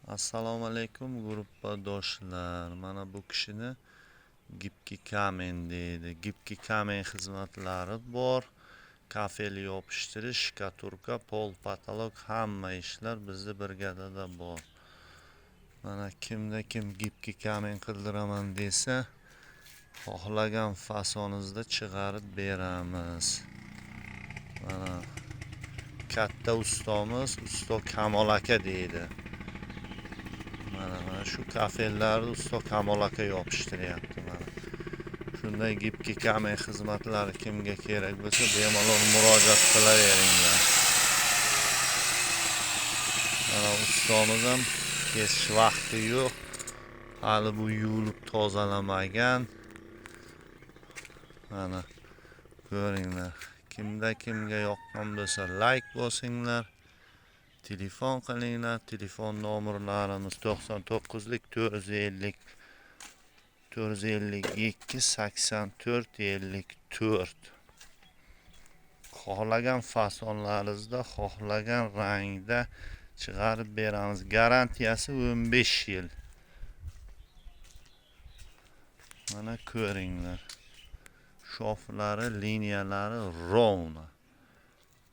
Assalomu alaykum do'stlar. Mana bu kishini Gipki Kamen deydi. Gipki Kamen xizmatlari bor. Kafeli yopishtirish, shkaturka, pol, patolog, hamma ishlar bizni brigadada bor. Mana kim Gipki Kamen qildiraman desa, xohlagan fasoningizda chiqarib beramiz. Mana katta ustomiz, usto Kamol aka deydi. Mana shu kafellarni usto Kamol aka yopishtiryapti. Mana shunday Gipki Kamen xizmatlari kimga kerak bo'lsa, bemalol murojaat qilaveringlar. Mana ustomiz ham kesish vaqti yo'q. Hali bu yuvilib tozalamagan. Mana ko'ringlar. Kimga yoqqan bo'lsa like bosinglar. Telefon qilinglar. Telefon nomerlarimiz 99lik 450 452 84 54. Xohlagan fasonlaringizda, xohlagan rangda chiqarib beramiz. Garantiyasi 15 yil. Mana ko'ringlar. Shoflari, liniyalari rovna.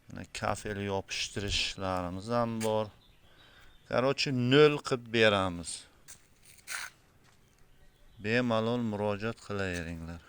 Mana kafel yopishtirishlarimiz ham bor. Qarochi 0 qilib beramiz. Bemalol murojaat qilaveringlar.